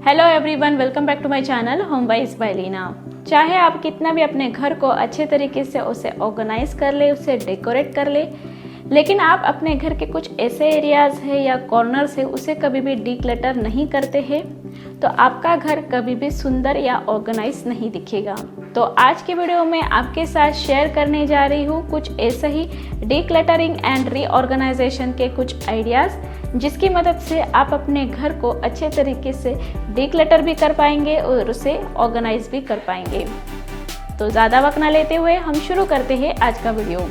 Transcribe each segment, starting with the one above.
Hello everyone, welcome back to my channel Home Wise by Leena. चाहे आप कितना भी अपने घर को अच्छे तरीके से उसे ऑर्गेनाइज कर ले, उसे डेकोरेट कर ले, लेकिन आप अपने घर के कुछ ऐसे एरियाज है या कॉर्नर्स है उसे कभी भी डीक्लटर नहीं करते हैं तो आपका घर कभी भी सुंदर या ऑर्गेनाइज नहीं दिखेगा। तो आज के वीडियो में आपके साथ शेयर करने जा रही हूँ कुछ ऐसे ही डीक्लटरिंग एंड रीऑर्गेनाइजेशन के कुछ आइडियाज़, जिसकी मदद से आप अपने घर को अच्छे तरीके से डीक्लटर भी कर पाएंगे और उसे ऑर्गेनाइज भी कर पाएंगे। तो ज़्यादा वक्त ना लेते हुए हम शुरू करते हैं आज का वीडियो।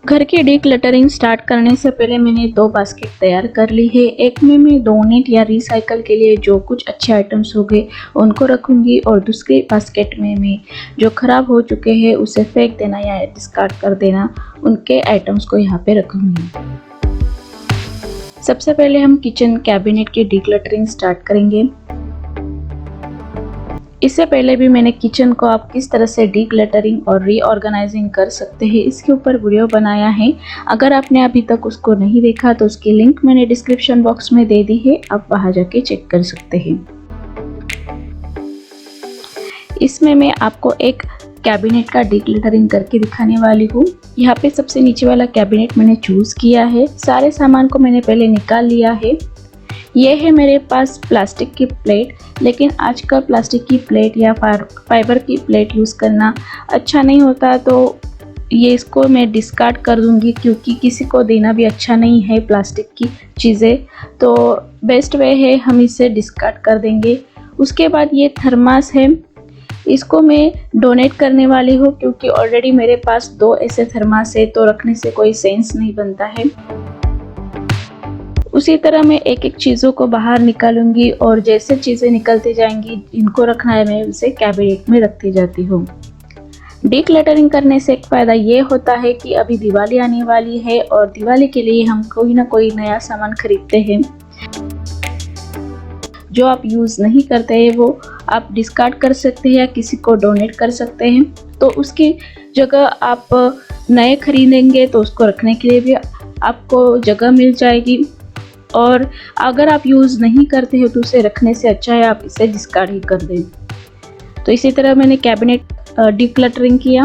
घर की डीक्लटरिंग स्टार्ट करने से पहले मैंने 2 बास्केट तैयार कर ली है। एक में मैं डोनेट या रिसाइकल के लिए जो कुछ अच्छे आइटम्स हो गए उनको रखूंगी और दूसरी बास्केट में मैं जो ख़राब हो चुके हैं उसे फेंक देना या डिस्कार्ड कर देना उनके आइटम्स को यहाँ पे रखूंगी। सबसे पहले हम किचन कैबिनेट की डीक्लटरिंग स्टार्ट करेंगे। इससे पहले भी मैंने किचन को आप किस तरह से डीक्लटरिंग और रीऑर्गेनाइजिंग कर सकते हैं इसके ऊपर वीडियो बनाया है। अगर आपने अभी तक उसको नहीं देखा तो उसकी लिंक मैंने डिस्क्रिप्शन बॉक्स में दे दी है, आप वहां जाके चेक कर सकते हैं। इसमें मैं आपको एक कैबिनेट का डीक्लटरिंग करके दिखाने वाली हूँ। यहाँ पे सबसे नीचे वाला कैबिनेट मैंने चूज किया है। सारे सामान को मैंने पहले निकाल लिया है। ये है मेरे पास प्लास्टिक की प्लेट, लेकिन आजकल प्लास्टिक की प्लेट या फाइबर की प्लेट यूज़ करना अच्छा नहीं होता, तो ये इसको मैं डिस्कार्ड कर दूंगी क्योंकि किसी को देना भी अच्छा नहीं है प्लास्टिक की चीज़ें। तो बेस्ट वे है हम इसे डिस्कार्ड कर देंगे। उसके बाद ये थर्मास है, इसको मैं डोनेट करने वाली हूँ क्योंकि ऑलरेडी मेरे पास 2 ऐसे थर्मास है, तो रखने से कोई सेंस नहीं बनता है। उसी तरह मैं एक एक चीज़ों को बाहर निकालूंगी और जैसे चीज़ें निकलती जाएंगी इनको रखना है मैं उसे कैबिनेट में रखती जाती हूँ। डीक्लटरिंग करने से एक फ़ायदा ये होता है कि अभी दिवाली आने वाली है और दिवाली के लिए हम कोई ना कोई नया सामान खरीदते हैं। जो आप यूज़ नहीं करते हैं वो आप डिस्कार्ड कर सकते हैं या किसी को डोनेट कर सकते हैं। तो उसकी जगह आप नए खरीदेंगे तो उसको रखने के लिए भी आपको जगह मिल जाएगी, और अगर आप यूज़ नहीं करते हो तो उसे रखने से अच्छा है आप इसे डिस्कार्ड ही कर दें। तो इसी तरह मैंने कैबिनेट डीक्लटरिंग किया।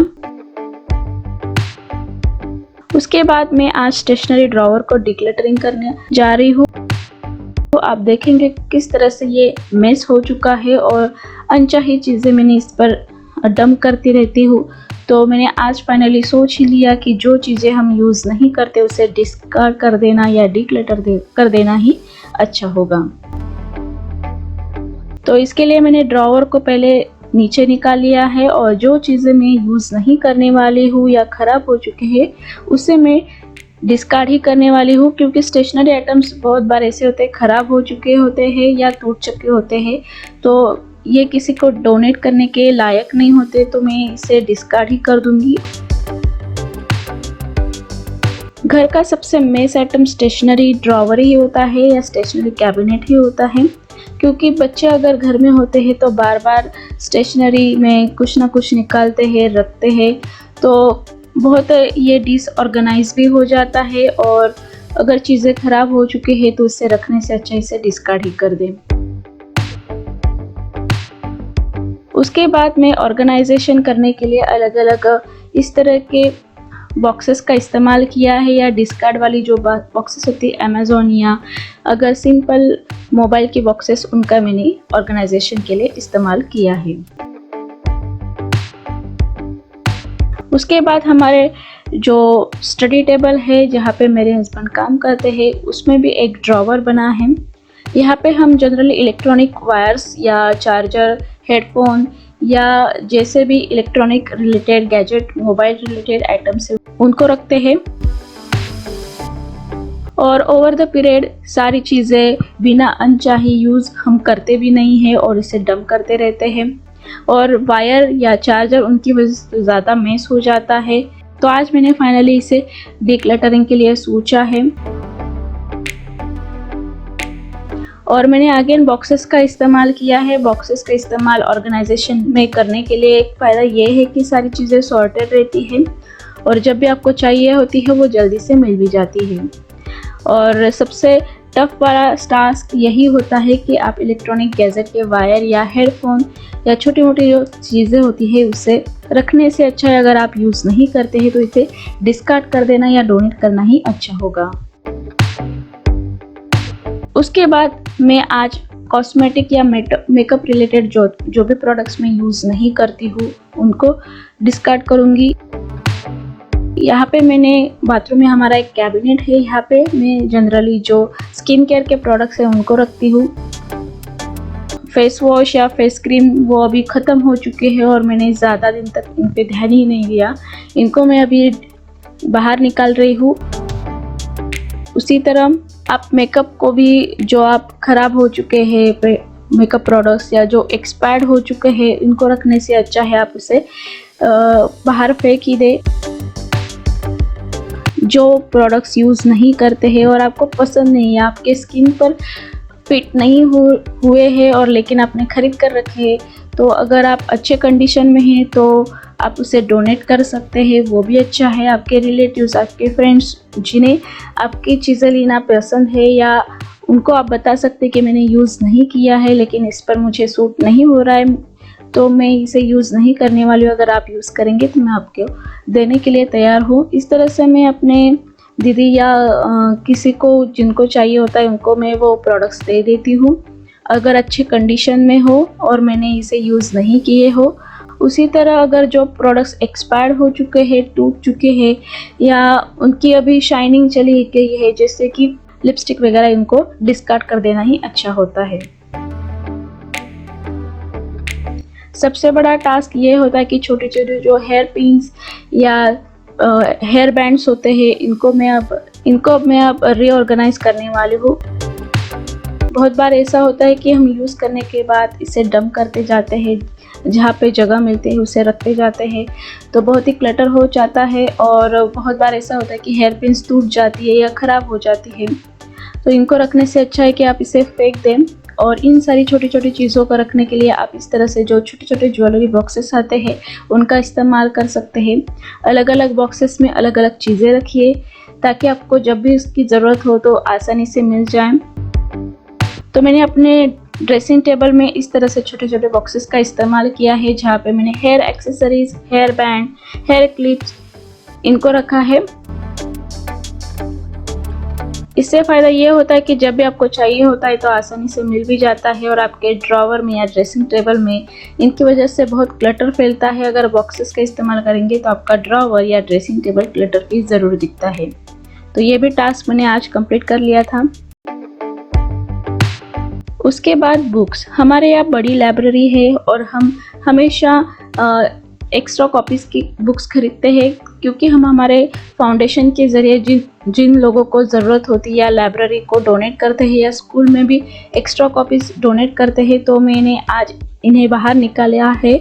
उसके बाद मैं आज स्टेशनरी ड्रॉवर को डीक्लटरिंग करने जा रही हूँ। तो आप देखेंगे किस तरह से ये मेस हो चुका है और अनचाही चीज़ें मैंने इस पर डंप करती रहती हूँ। तो मैंने आज फाइनली सोच ही लिया कि जो चीज़ें हम यूज़ नहीं करते उसे डिस्कार्ड कर देना या डीक्लटर कर देना ही अच्छा होगा। तो इसके लिए मैंने ड्रॉवर को पहले नीचे निकाल लिया है और जो चीज़ें मैं यूज़ नहीं करने वाली हूँ या ख़राब हो चुके हैं उसे मैं डिस्कार्ड ही करने वाली हूँ, क्योंकि स्टेशनरी आइटम्स बहुत बार ऐसे होते हैं ख़राब हो चुके होते हैं या टूट चुके होते हैं, तो ये किसी को डोनेट करने के लायक नहीं होते, तो मैं इसे डिस्कार्ड ही कर दूंगी। घर का सबसे मेस आइटम स्टेशनरी ड्रॉवर ही होता है या स्टेशनरी कैबिनेट ही होता है, क्योंकि बच्चे अगर घर में होते हैं तो बार बार स्टेशनरी में कुछ ना कुछ निकालते हैं, रखते हैं, तो बहुत ये डिसऑर्गेनाइज भी हो जाता है, और अगर चीज़ें ख़राब हो चुकी है तो उसे रखने से अच्छा इसे डिस्कार्ड ही कर दें। उसके बाद मैं ऑर्गेनाइजेशन करने के लिए अलग अलग इस तरह के बॉक्सेस का इस्तेमाल किया है, या डिस्कार्ड वाली जो बॉक्सेस होती है अमेज़ॉन या अगर सिंपल मोबाइल की बॉक्सेस, उनका मैंने ऑर्गेनाइजेशन के लिए इस्तेमाल किया है। उसके बाद हमारे जो स्टडी टेबल है जहाँ पे मेरे हस्बैंड काम करते हैं उसमें भी एक ड्रॉवर बना है। यहाँ पे हम जनरली इलेक्ट्रॉनिक वायर्स या चार्जर, हेडफोन या जैसे भी electronic related gadget, mobile related items है उनको रखते हैं, और ओवर द पीरियड सारी चीज़ें बिना अनचाही यूज़ हम करते भी नहीं हैं और इसे डंप करते रहते हैं, और वायर या चार्जर उनकी वजह से ज़्यादा मेस हो जाता है। तो आज मैंने फाइनली इसे डीक्लटरिंग के लिए सोचा है, और मैंने अगेन बॉक्सेस का इस्तेमाल किया है। बॉक्सेस का इस्तेमाल ऑर्गेनाइजेशन में करने के लिए एक फ़ायदा ये है कि सारी चीज़ें सॉर्टेड रहती हैं और जब भी आपको चाहिए होती है वो जल्दी से मिल भी जाती है। और सबसे टफ वाला टास्क यही होता है कि आप इलेक्ट्रॉनिक गैजेट के वायर या हेडफोन या छोटी मोटी जो चीज़ें होती है उसे रखने से अच्छा है अगर आप यूज़ नहीं करते हैं तो इसे डिस्कार्ड कर देना या डोनेट करना ही अच्छा होगा। उसके बाद मैं आज कॉस्मेटिक या मेकअप रिलेटेड जो भी प्रोडक्ट्स मैं यूज़ नहीं करती हूँ उनको डिस्कार्ड करूँगी। यहाँ पे मैंने बाथरूम में हमारा एक कैबिनेट है, यहाँ पे मैं जनरली जो स्किन केयर के प्रोडक्ट्स हैं उनको रखती हूँ। फेस वॉश या फेस क्रीम वो अभी ख़त्म हो चुके हैं और मैंने ज़्यादा दिन तक इन पे ध्यान ही नहीं दिया, इनको मैं अभी बाहर निकाल रही हूँ। उसी तरह आप मेकअप को भी जो आप ख़राब हो चुके हैं मेकअप प्रोडक्ट्स या जो एक्सपायर्ड हो चुके हैं इनको रखने से अच्छा है आप उसे बाहर फेंक ही दे। जो प्रोडक्ट्स यूज़ नहीं करते हैं और आपको पसंद नहीं है, आपके स्किन पर फिट नहीं हुए हैं और लेकिन आपने ख़रीद कर रखे हैं, तो अगर आप अच्छे कंडीशन में हैं तो आप उसे डोनेट कर सकते हैं, वो भी अच्छा है। आपके रिलेटिव्स, आपके फ्रेंड्स जिन्हें आपकी चीज़ें लेना पसंद है या उनको आप बता सकते हैं कि मैंने यूज़ नहीं किया है लेकिन इस पर मुझे सूट नहीं हो रहा है तो मैं इसे यूज़ नहीं करने वाली हूँ, अगर आप यूज़ करेंगे तो मैं आपको देने के लिए तैयार हूँ। इस तरह से मैं अपने दीदी या किसी को जिनको चाहिए होता है उनको मैं वो प्रोडक्ट्स दे देती हूँ अगर अच्छे कंडीशन में हो और मैंने इसे यूज़ नहीं किए हो। उसी तरह अगर जो प्रोडक्ट्स एक्सपायर हो चुके हैं, टूट चुके हैं या उनकी अभी शाइनिंग चली गई है जैसे कि लिपस्टिक वगैरह, इनको डिस्कार्ड कर देना ही अच्छा होता है। सबसे बड़ा टास्क ये होता है कि छोटे छोटे जो हेयर पिन्स या हेयर बैंड्स होते हैं इनको मैं अब रीऑर्गेनाइज करने वाली हूँ। बहुत बार ऐसा होता है कि हम यूज़ करने के बाद इसे डंप करते जाते हैं, जहाँ पे जगह मिलती है उसे रखते जाते हैं तो बहुत ही क्लटर हो जाता है और बहुत बार ऐसा होता है कि हेयर पिन्स टूट जाती है या ख़राब हो जाती है। तो इनको रखने से अच्छा है कि आप इसे फेंक दें और इन सारी छोटी छोटी चीज़ों को रखने के लिए आप इस तरह से जो छोटे छोटे ज्वेलरी बॉक्सेस आते हैं उनका इस्तेमाल कर सकते हैं। अलग अलग बॉक्सेस में अलग अलग चीज़ें रखिए ताकि आपको जब भी इसकी ज़रूरत हो तो आसानी से मिल जाए। तो मैंने अपने ड्रेसिंग टेबल में इस तरह से छोटे छोटे बॉक्सेस का इस्तेमाल किया है जहाँ पे मैंने hair accessories, hair band, hair clips इनको रखा है। इससे फ़ायदा ये होता है कि जब भी आपको चाहिए होता है तो आसानी से मिल भी जाता है और आपके ड्रॉवर में या ड्रेसिंग टेबल में इनकी वजह से बहुत क्लटर फैलता है। अगर बॉक्सेस का इस्तेमाल करेंगे तो आपका ड्रॉवर या ड्रेसिंग टेबल क्लटर फ्री ज़रूर दिखता है। तो ये भी टास्क मैंने आज कंप्लीट कर लिया था। उसके बाद बुक्स, हमारे यहाँ बड़ी लाइब्रेरी है और हम हमेशा एक्स्ट्रा कॉपीज़ की बुक्स खरीदते हैं क्योंकि हम हमारे फाउंडेशन के ज़रिए जिन लोगों को ज़रूरत होती है या लाइब्रेरी को डोनेट करते हैं या स्कूल में भी एक्स्ट्रा कॉपीज़ डोनेट करते हैं, तो मैंने आज इन्हें बाहर निकाला है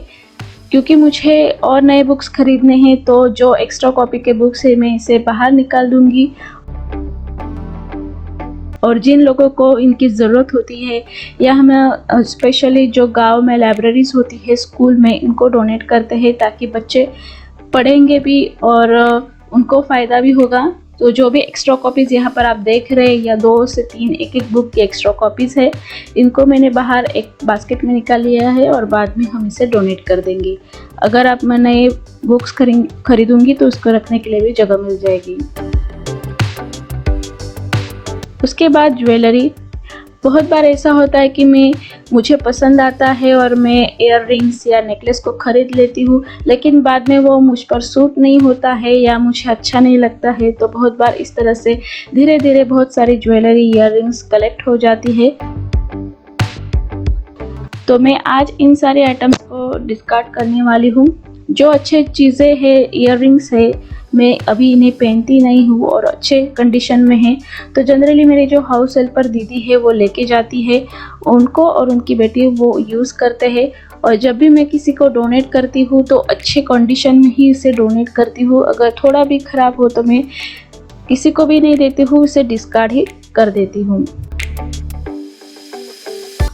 क्योंकि मुझे और नए बुक्स खरीदने हैं। तो जो एक्स्ट्रा कॉपी के बुक्स है मैं इसे बाहर निकाल दूँगी और जिन लोगों को इनकी ज़रूरत होती है या हम स्पेशली जो गांव में लाइब्रेरीज होती है स्कूल में, इनको डोनेट करते हैं ताकि बच्चे पढ़ेंगे भी और उनको फ़ायदा भी होगा। तो जो भी एक्स्ट्रा कॉपीज़ यहाँ पर आप देख रहे हैं या 2 से 3 एक बुक की एक्स्ट्रा कॉपीज़ है, इनको मैंने बाहर एक बास्केट में निकाल लिया है और बाद में हम इसे डोनेट कर देंगे। अगर आप मैं नए बुक्स खरीदूँगी तो उसको रखने के लिए भी जगह मिल जाएगी। उसके बाद ज्वेलरी, बहुत बार ऐसा होता है कि मुझे पसंद आता है और मैं इयर रिंग्स या नेकलेस को ख़रीद लेती हूँ लेकिन बाद में वो मुझ पर सूट नहीं होता है या मुझे अच्छा नहीं लगता है। तो बहुत बार इस तरह से धीरे धीरे बहुत सारी ज्वेलरी, इयर रिंग्स कलेक्ट हो जाती है। तो मैं आज इन सारे आइटम्स को डिस्कार्ड करने वाली हूँ। जो अच्छे चीज़ें हैं, इयर रिंग्स है, मैं अभी इन्हें पहनती नहीं हूँ और अच्छे कंडीशन में है तो जनरली मेरी जो हाउस हेल्पर दीदी है वो लेके जाती है, उनको और उनकी बेटी वो यूज़ करते हैं। और जब भी मैं किसी को डोनेट करती हूँ तो अच्छे कंडीशन में ही इसे डोनेट करती हूँ। अगर थोड़ा भी ख़राब हो तो मैं किसी को भी नहीं देती हूँ, इसे डिस्कार्ड ही कर देती हूँ।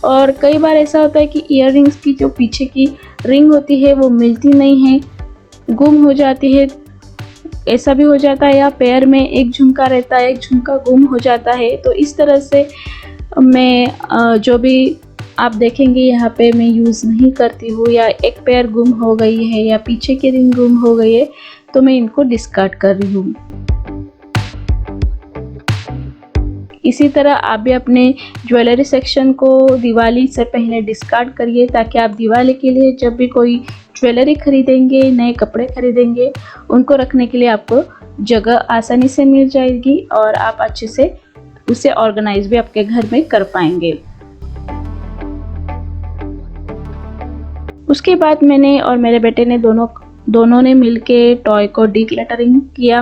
और कई बार ऐसा होता है कि ईयर रिंग्स की जो पीछे की रिंग होती है वो मिलती नहीं है, गुम हो जाती है। ऐसा भी हो जाता है या पैर में एक झुमका रहता है, एक झुमका गुम हो जाता है। तो इस तरह से मैं जो भी आप देखेंगे यहाँ पे मैं यूज़ नहीं करती हूँ, या एक पैर गुम हो गई है या पीछे की रिंग गुम हो गई है तो मैं इनको डिस्कार्ड कर रही हूँ। इसी तरह आप भी अपने ज्वेलरी सेक्शन को दिवाली से पहले डिस्कार्ड करिए, ताकि आप दिवाली के लिए जब भी कोई ज्वेलरी खरीदेंगे, नए कपड़े खरीदेंगे, उनको रखने के लिए आपको जगह आसानी से मिल जाएगी और आप अच्छे से उसे ऑर्गेनाइज भी आपके घर में कर पाएंगे। उसके बाद मैंने और मेरे बेटे ने दोनों ने मिलके टॉय को डिक्लटरिंग किया।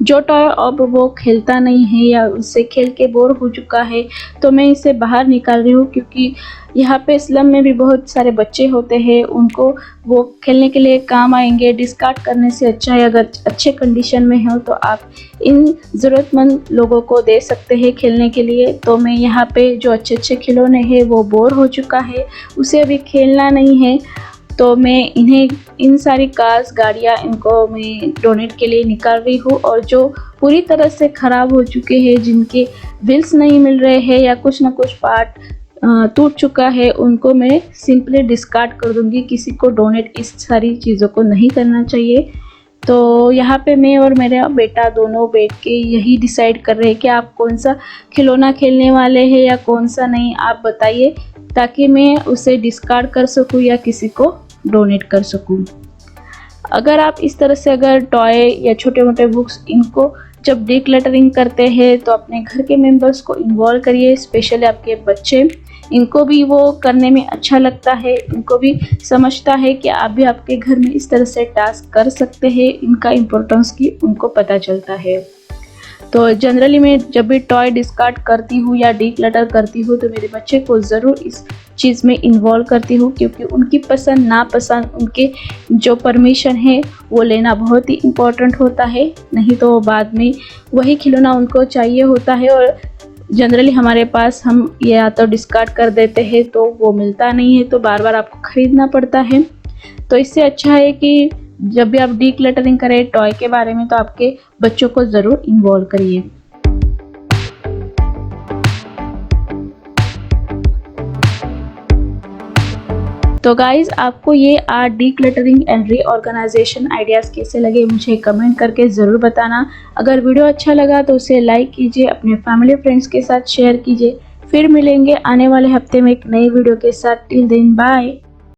जो टॉय अब वो खेलता नहीं है या उससे खेल के बोर हो चुका है, तो मैं इसे बाहर निकाल रही हूँ, क्योंकि यहाँ पे स्लम में भी बहुत सारे बच्चे होते हैं, उनको वो खेलने के लिए काम आएंगे। डिस्कार्ड करने से अच्छा है अगर अच्छे कंडीशन में हो तो आप इन ज़रूरतमंद लोगों को दे सकते हैं खेलने के लिए। तो मैं यहाँ पे जो अच्छे खिलौने हैं वो बोर हो चुका है, उसे अभी खेलना नहीं है, तो मैं इन सारी कार्स, गाड़ियाँ, इनको मैं डोनेट के लिए निकाल रही हूँ। और जो पूरी तरह से ख़राब हो चुके हैं, जिनके व्हील्स नहीं मिल रहे हैं या कुछ ना कुछ पार्ट टूट चुका है, उनको मैं सिंपली डिस्कार्ड कर दूँगी। किसी को डोनेट इस सारी चीज़ों को नहीं करना चाहिए। तो यहाँ पे मैं और मेरा बेटा दोनों बैठ के यही डिसाइड कर रहे हैं कि आप कौन सा खिलौना खेलने वाले हैं या कौन सा नहीं, आप बताइए, ताकि मैं उसे डिस्कार्ड कर सकूँ या किसी को डोनेट कर सकूं। अगर आप इस तरह से अगर टॉय या छोटे मोटे बुक्स, इनको जब डिक्लटरिंग करते हैं तो अपने घर के मेंबर्स को इन्वॉल्व करिए, स्पेशली आपके बच्चे, इनको भी वो करने में अच्छा लगता है, इनको भी समझता है कि आप भी आपके घर में इस तरह से टास्क कर सकते हैं, इनका इम्पोर्टेंस की उनको पता चलता है। तो जनरली मैं जब भी टॉय डिस्कार्ड करती हूँ या डिक्लटर करती हूँ तो मेरे बच्चे को ज़रूर इस चीज़ में इन्वॉल्व करती हूँ, क्योंकि उनकी पसंद नापसंद, उनके जो परमिशन है वो लेना बहुत ही इम्पोर्टेंट होता है। नहीं तो बाद में वही खिलौना उनको चाहिए होता है और जनरली हमारे पास हम या तो डिस्कार्ड कर देते हैं तो वो मिलता नहीं है, तो बार बार आपको ख़रीदना पड़ता है। तो इससे अच्छा है कि जब भी आप डिक्लटरिंग करें टॉय के बारे में तो आपके बच्चों को ज़रूर इन्वॉल्व करिए। तो गाइज़, आपको ये art decluttering and reorganisation ideas कैसे लगे मुझे कमेंट करके ज़रूर बताना। अगर वीडियो अच्छा लगा तो उसे लाइक कीजिए, अपने फैमिली फ्रेंड्स के साथ शेयर कीजिए। फिर मिलेंगे आने वाले हफ्ते में एक नई वीडियो के साथ। Till then bye.